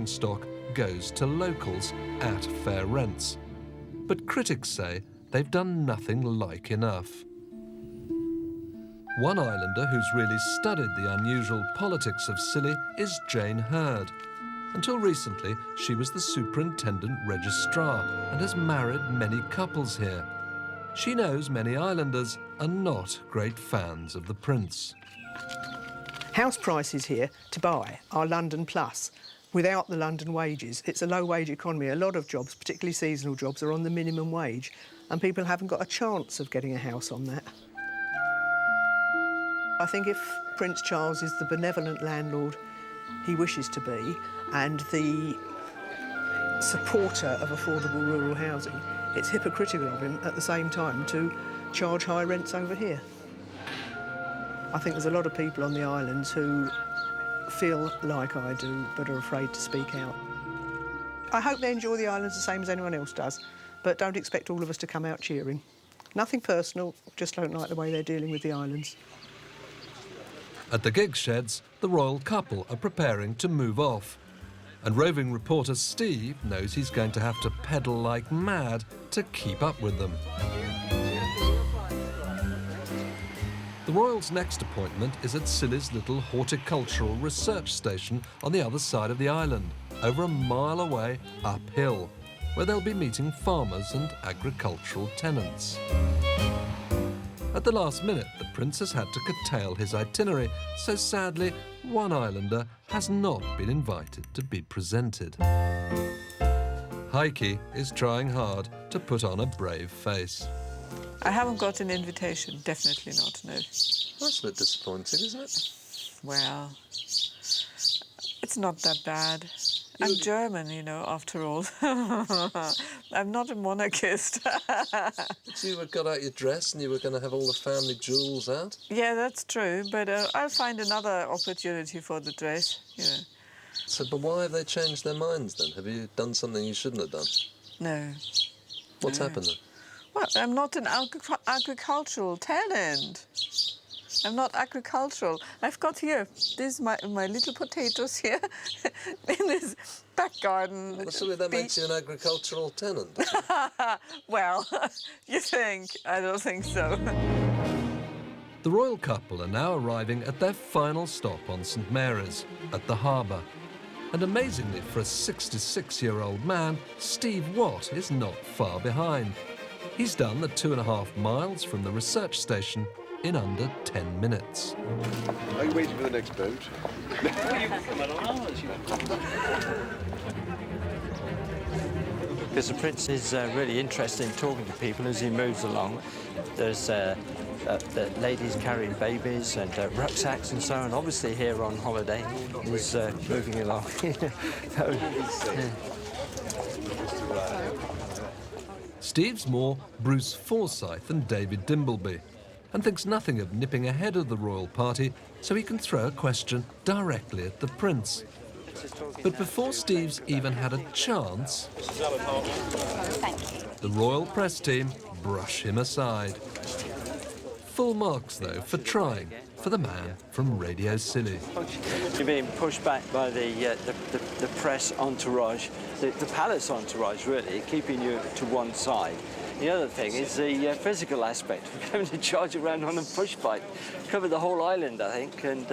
stock goes to locals at fair rents. But critics say they've done nothing like enough. One islander who's really studied the unusual politics of Scilly is Jane Hurd. Until recently, she was the superintendent registrar and has married many couples here. She knows many islanders are not great fans of the Prince. House prices here to buy are London plus. Without the London wages, it's a low-wage economy. A lot of jobs, particularly seasonal jobs, are on the minimum wage, and people haven't got a chance of getting a house on that. I think if Prince Charles is the benevolent landlord he wishes to be and the supporter of affordable rural housing, it's hypocritical of him at the same time to charge high rents over here. I think there's a lot of people on the islands who feel like I do but are afraid to speak out. I hope they enjoy the islands the same as anyone else does, but don't expect all of us to come out cheering. Nothing personal, just don't like the way they're dealing with the islands. At the gig sheds, the royal couple are preparing to move off. And roving reporter Steve knows he's going to have to pedal like mad to keep up with them. The Royals' next appointment is at Scilly's little horticultural research station on the other side of the island, over a mile away uphill, where they'll be meeting farmers and agricultural tenants. At the last minute, the Prince has had to curtail his itinerary, so sadly, one islander has not been invited to be presented. Heike is trying hard to put on a brave face. I haven't got an invitation, definitely not, no. That's a bit disappointing, isn't it? Well, it's not that bad. I'm German, you know, after all. I'm not a monarchist. But you got out your dress and you were going to have all the family jewels out? Yeah, that's true, but I'll find another opportunity for the dress, you know. So, but why have they changed their minds then? Have you done something you shouldn't have done? No. What's happened then? Well, I'm not an agricultural tenant. I'm not agricultural. I've got here, this is my little potatoes here in this back garden. Well, surely that makes you an agricultural tenant. Well, you think? I don't think so. The royal couple are now arriving at their final stop on St Mary's, at the harbour. And amazingly, for a 66-year-old man, Steve Watt is not far behind. He's done the 2.5 miles from the research station in under 10 minutes. Are you waiting for the next boat? Because the Prince is really interested in talking to people as he moves along. There's the ladies carrying babies and rucksacks and so on. Obviously here on holiday, he's moving along. Steve's more Bruce Forsyth than David Dimbleby, and thinks nothing of nipping ahead of the royal party so he can throw a question directly at the Prince. But before Steve's even had a chance, the royal press team brush him aside. Full marks, though, for trying, for the man from Radio Scilly. You're being pushed back by the press entourage, the palace entourage, really, keeping you to one side. The other thing is the physical aspect of having to charge around on a push bike. Covered the whole island, I think, and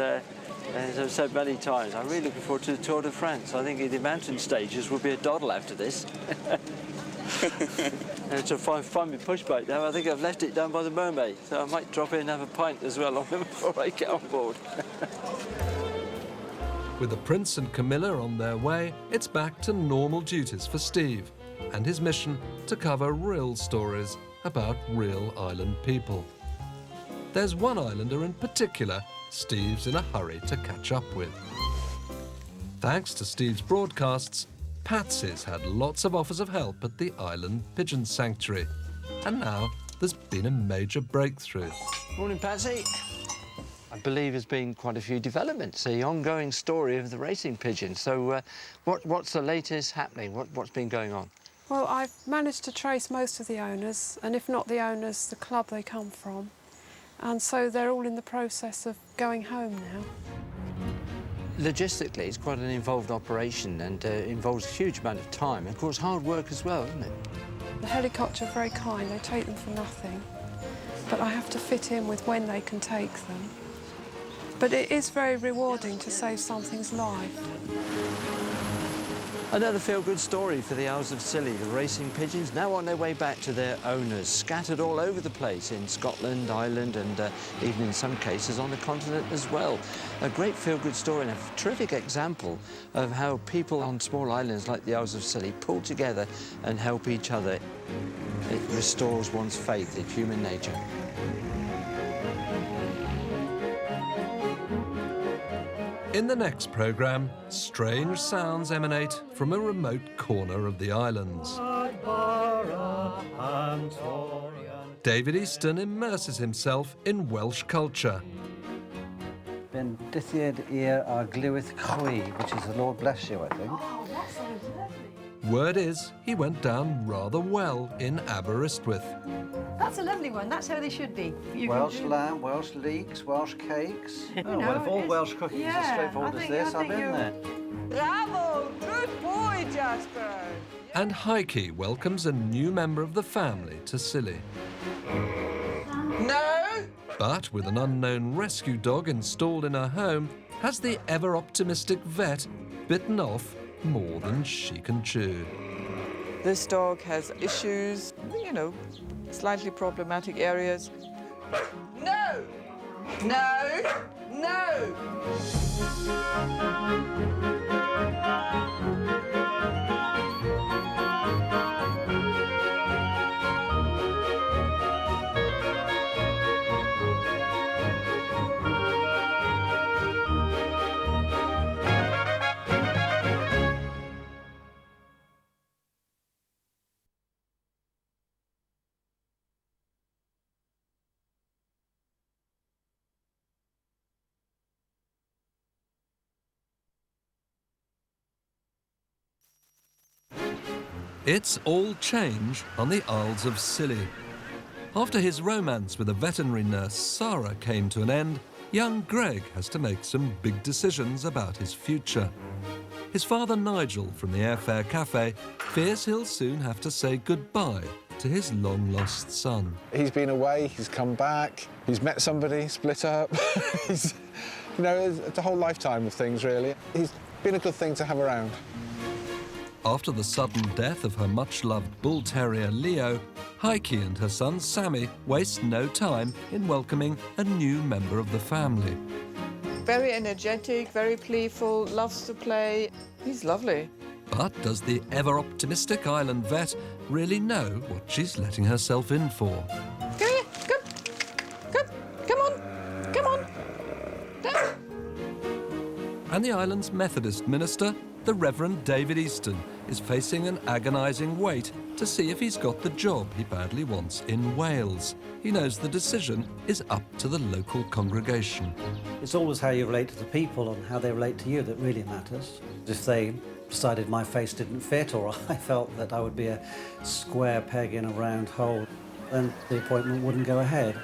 as I've said many times, I'm really looking forward to the Tour de France. I think the mountain stages will be a doddle after this. And to find my push bike now, I think I've left it down by the mermaid, so I might drop in and have a pint as well on them before I get on board. With the Prince and Camilla on their way, it's back to normal duties for Steve and his mission to cover real stories about real island people. There's one islander in particular Steve's in a hurry to catch up with. Thanks to Steve's broadcasts, Patsy's had lots of offers of help at the Island Pigeon Sanctuary. And now there's been a major breakthrough. Morning, Patsy. I believe there's been quite a few developments, the ongoing story of the racing pigeon. So what's the latest happening? What's been going on? Well, I've managed to trace most of the owners, and if not the owners, the club they come from. And so they're all in the process of going home now. Logistically, it's quite an involved operation and involves a huge amount of time. Of course, hard work as well, isn't it? The helicopter are very kind, they take them for nothing. But I have to fit in with when they can take them. But it is very rewarding to save something's life. Another feel-good story for the Isles of Scilly. The racing pigeons now on their way back to their owners, scattered all over the place in Scotland, Ireland, and even in some cases on the continent as well. A great feel-good story and a terrific example of how people on small islands like the Isles of Scilly pull together and help each other. It restores one's faith in human nature. In the next programme, strange sounds emanate from a remote corner of the islands. David Easton immerses himself in Welsh culture. Ben dithiad i'r Glywith Chwi, which is the Lord bless you, I think. Word is, he went down rather well in Aberystwyth. That's a lovely one. That's how they should be. Welsh lamb, Welsh leeks, Welsh cakes. Oh, well, if all Welsh cooking is as straightforward as this, I'm in there. Bravo! Good boy, Jasper! And Heike welcomes a new member of the family to Scilly. No! But with an unknown rescue dog installed in her home, has the ever-optimistic vet bitten off more than she can chew? This dog has issues, you know, slightly problematic areas. No! No! No! It's all change on the Isles of Scilly. After his romance with a veterinary nurse, Sarah, came to an end, young Greg has to make some big decisions about his future. His father, Nigel, from the Airfare Cafe, fears he'll soon have to say goodbye to his long-lost son. He's been away, he's come back, he's met somebody, split up. It's a whole lifetime of things, really. He's been a good thing to have around. After the sudden death of her much-loved bull terrier Leo, Heike and her son Sammy waste no time in welcoming a new member of the family. Very energetic, very playful, loves to play. He's lovely. But does the ever-optimistic island vet really know what she's letting herself in for? Come here, come on. Down. And the island's Methodist minister, the Reverend David Easton, is facing an agonising wait to see if he's got the job he badly wants in Wales. He knows the decision is up to the local congregation. It's always how you relate to the people and how they relate to you that really matters. If they decided my face didn't fit, or I felt that I would be a square peg in a round hole, then the appointment wouldn't go ahead.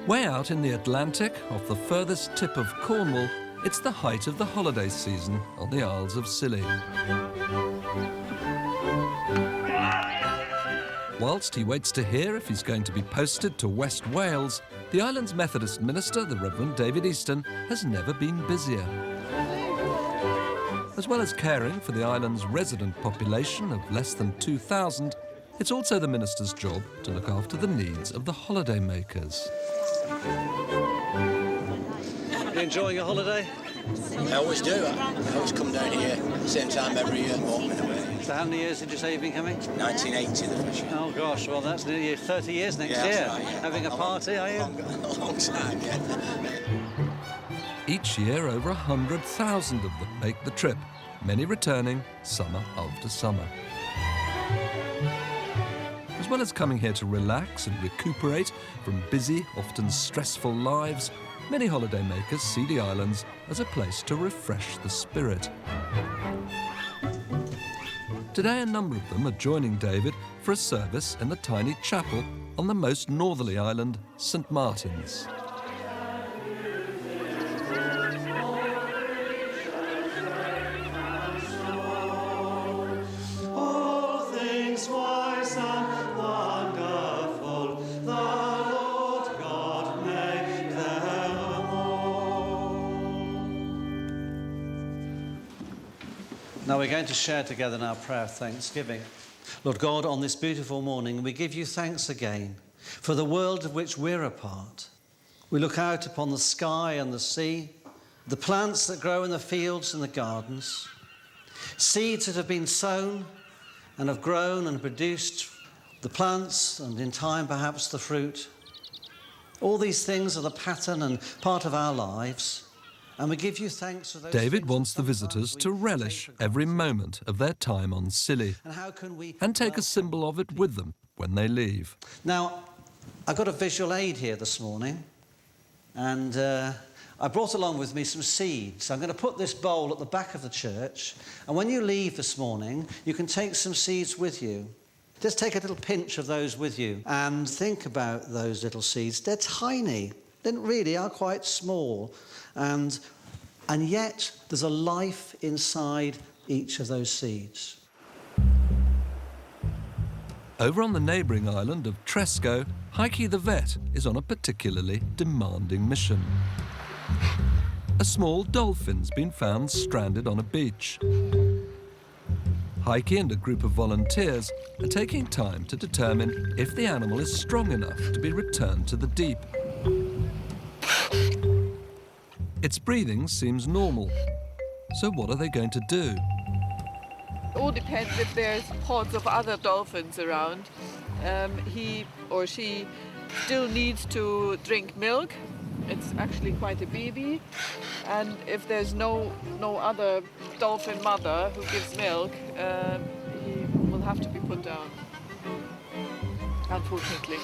Way out in the Atlantic, off the furthest tip of Cornwall, it's the height of the holiday season on the Isles of Scilly. Whilst he waits to hear if he's going to be posted to West Wales, the island's Methodist minister, the Reverend David Easton, has never been busier. As well as caring for the island's resident population of less than 2,000, it's also the minister's job to look after the needs of the holidaymakers. You enjoying your holiday? I always do. I always come down here, same time every year, boatman away. So how many years did you say you've been coming? 1980, the fishing. Oh gosh, well that's nearly 30 years next year. That's right, yeah. Having a party, are you? A long time, yeah. Each year, over 100,000 of them make the trip, many returning summer after summer. As well as coming here to relax and recuperate from busy, often stressful lives, many holidaymakers see the islands as a place to refresh the spirit. Today, a number of them are joining David for a service in the tiny chapel on the most northerly island, St. Martin's. Now we're going to share together in our prayer of thanksgiving. Lord God, on this beautiful morning, we give you thanks again for the world of which we're a part. We look out upon the sky and the sea, the plants that grow in the fields and the gardens, seeds that have been sown and have grown and produced the plants and in time perhaps the fruit. All these things are the pattern and part of our lives. And we give you thanks for those. David wants the visitors to relish every moment of their time on Scilly and take a symbol of it with them when they leave. Now, I've got a visual aid here this morning, and I brought along with me some seeds. I'm going to put this bowl at the back of the church, and when you leave this morning, you can take some seeds with you. Just take a little pinch of those with you and think about those little seeds. They're tiny. They really are quite small. And yet there's a life inside each of those seeds. Over on the neighbouring island of Tresco, Heike the vet is on a particularly demanding mission. A small dolphin's been found stranded on a beach. Heike and a group of volunteers are taking time to determine if the animal is strong enough to be returned to the deep. Its breathing seems normal, so what are they going to do? It all depends if there's pods of other dolphins around. He or she still needs to drink milk. It's actually quite a baby. And if there's no other dolphin mother who gives milk, he will have to be put down, unfortunately.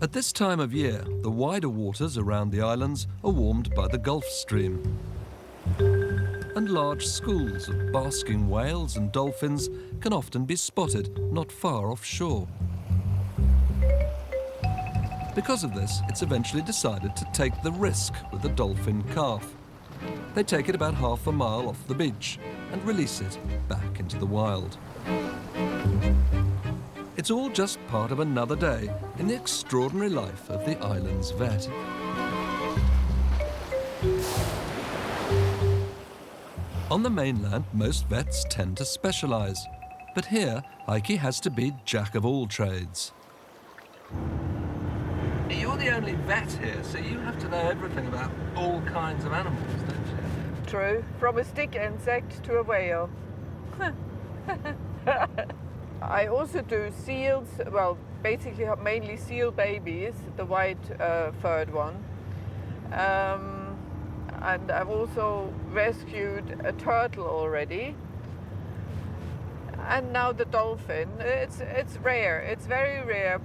At this time of year, the wider waters around the islands are warmed by the Gulf Stream. And large schools of basking whales and dolphins can often be spotted not far offshore. Because of this, it's eventually decided to take the risk with the dolphin calf. They take it about half a mile off the beach and release it back into the wild. It's all just part of another day in the extraordinary life of the island's vet. On the mainland, most vets tend to specialise, but here, Heike has to be jack of all trades. You're the only vet here, so you have to know everything about all kinds of animals, don't you? True, from a stick insect to a whale. I also do seals, well, basically mainly seal babies, the white furred one. And I've also rescued a turtle already. And now the dolphin. It's rare, it's very rare,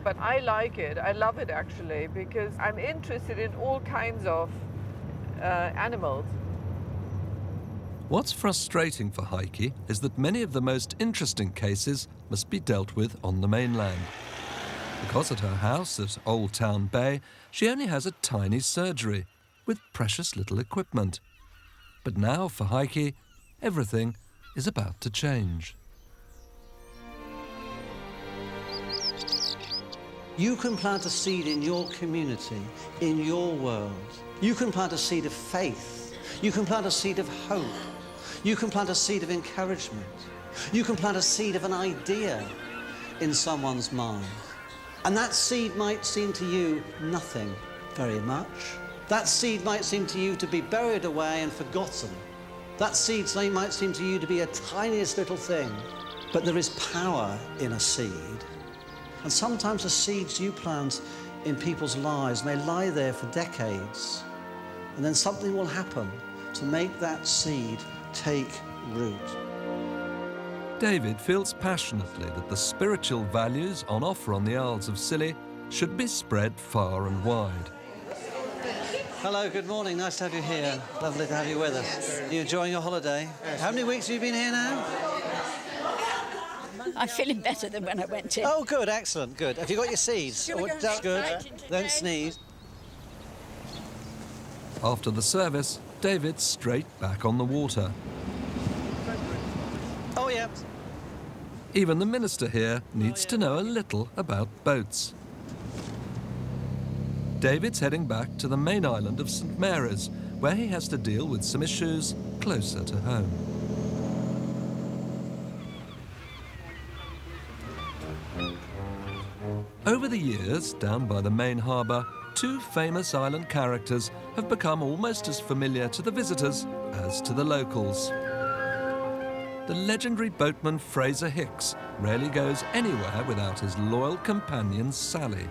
but I like it. I love it actually, because I'm interested in all kinds of animals. What's frustrating for Heike is that many of the most interesting cases must be dealt with on the mainland. Because at her house at Old Town Bay, she only has a tiny surgery with precious little equipment. But now for Heike, everything is about to change. You can plant a seed in your community, in your world. You can plant a seed of faith. You can plant a seed of hope. You can plant a seed of encouragement. You can plant a seed of an idea in someone's mind. And that seed might seem to you nothing very much. That seed might seem to you to be buried away and forgotten. That seed might seem to you to be a tiniest little thing, but there is power in a seed. And sometimes the seeds you plant in people's lives may lie there for decades, and then something will happen to make that seed take root. David feels passionately that the spiritual values on offer on the Isles of Scilly should be spread far and wide. Hello, good morning. Nice to have you here. Lovely to have you with us. Are you enjoying your holiday? How many weeks have you been here now? I'm feeling better than when I went in. Oh, good, excellent, good. Have you got your seeds? Oh, that's good. Don't sneeze. After the service, David's straight back on the water. Oh, yeah. Even the minister here needs to know a little about boats. David's heading back to the main island of St Mary's, where he has to deal with some issues closer to home. Over the years, down by the main harbour, two famous island characters have become almost as familiar to the visitors as to the locals. The legendary boatman Fraser Hicks rarely goes anywhere without his loyal companion Sally.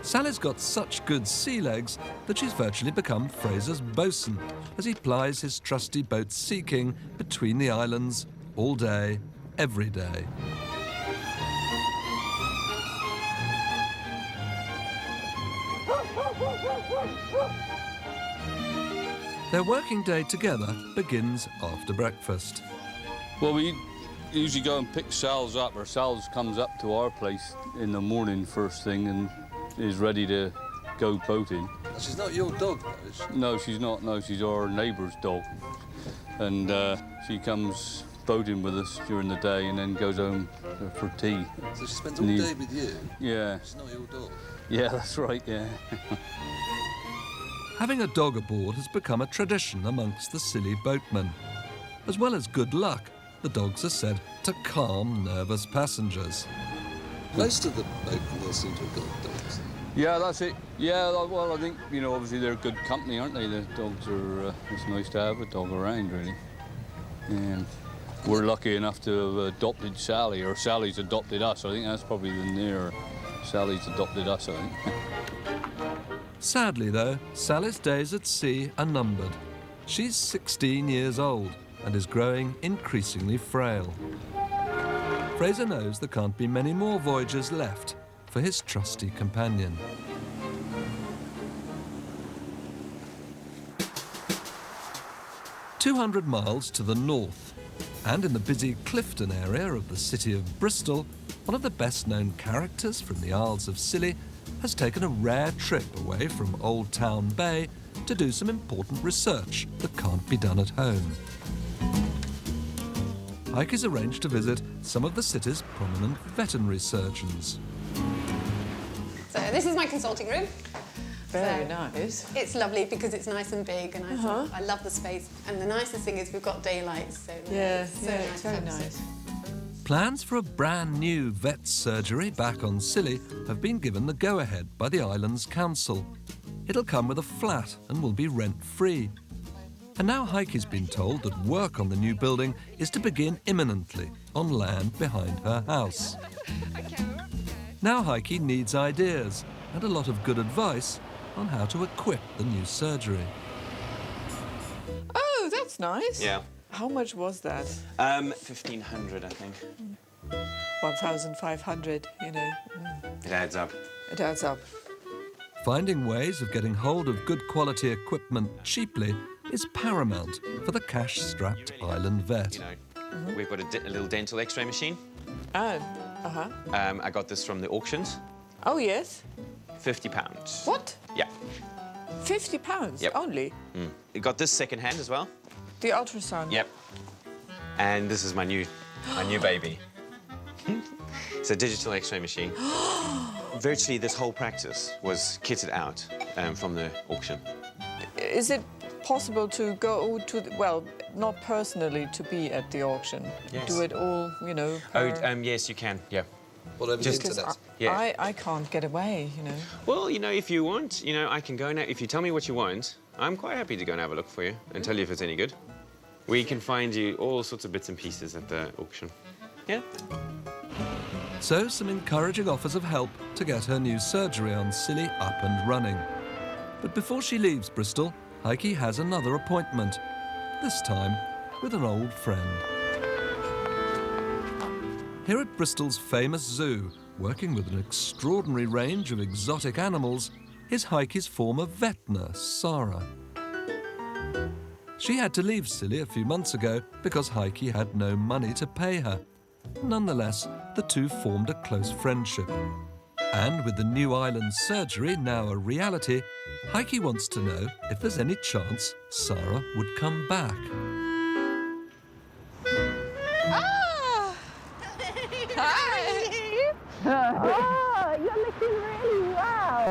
Sally's got such good sea legs that she's virtually become Fraser's bosun as he plies his trusty boat Sea King between the islands all day, every day. Their working day together begins after breakfast. Well, we usually go and pick Sal's up, or Sal's comes up to our place in the morning first thing and is ready to go boating. She's not your dog, though, is she? No, she's not. No, she's our neighbour's dog. And she comes boating with us during the day and then goes home for tea. So she spends all day with you? Yeah. She's not your dog? Yeah, that's right, yeah. Having a dog aboard has become a tradition amongst the Scilly boatmen. As well as good luck, the dogs are said to calm nervous passengers. Most of the boatmen seem to have got dogs. Yeah, that's it. Yeah, well, I think, you know, obviously they're good company, aren't they? The dogs are, it's nice to have a dog around, really. And we're lucky enough to have adopted Sally, or Sally's adopted us. I think that's probably the nearer. Sally's adopted us, I think. Sadly, though, Sally's days at sea are numbered. She's 16 years old and is growing increasingly frail. Fraser knows there can't be many more voyages left for his trusty companion. "200 miles to the north, and in the busy Clifton area of the city of Bristol, one of the best-known characters from the Isles of Scilly has taken a rare trip away from Old Town Bay to do some important research that can't be done at home. Heike has arranged to visit some of the city's prominent veterinary surgeons. So this is my consulting room. Very nice. It's lovely because it's nice and big, and I love the space. And the nicest thing is we've got daylight, so it's nice. very nice. Plans for a brand new vet surgery back on Scilly have been given the go-ahead by the island's council. It'll come with a flat and will be rent-free. And now Heike's been told that work on the new building is to begin imminently on land behind her house. Now Heike needs ideas and a lot of good advice on how to equip the new surgery. Oh, that's nice. Yeah. How much was that? 1,500, I think. 1,500, you know. It adds up. It adds up. Finding ways of getting hold of good quality equipment cheaply is paramount for the cash-strapped island vet. You know, we've got a little dental x-ray machine. Oh, I got this from the auctions. Oh, yes? £50. What? Yeah. £50 Yep. only? We got this second-hand as well. The ultrasound? Yep. And this is my new baby. It's a digital x-ray machine. Virtually this whole practice was kitted out from the auction. Is it possible to go to, well, not personally to be at the auction? Yes. Do it all, you know, yes, you can, yeah. Well, over the Because internet? Yeah. I can't get away, you know. Well, you know, if you want, you know, I can go now. If you tell me what you want, I'm quite happy to go and have a look for you and tell you if it's any good. We can find you all sorts of bits and pieces at the auction. Yeah? So some encouraging offers of help to get her new surgery on Silly up and running. But before she leaves Bristol, Heike has another appointment, this time with an old friend. Here at Bristol's famous zoo, working with an extraordinary range of exotic animals, is Heike's former vet nurse, Sarah. She had to leave Silly a few months ago because Heike had no money to pay her. Nonetheless, the two formed a close friendship. And with the new island surgery now a reality, Heike wants to know if there's any chance Sarah would come back. Ah! Hi! Oh, you're looking really well.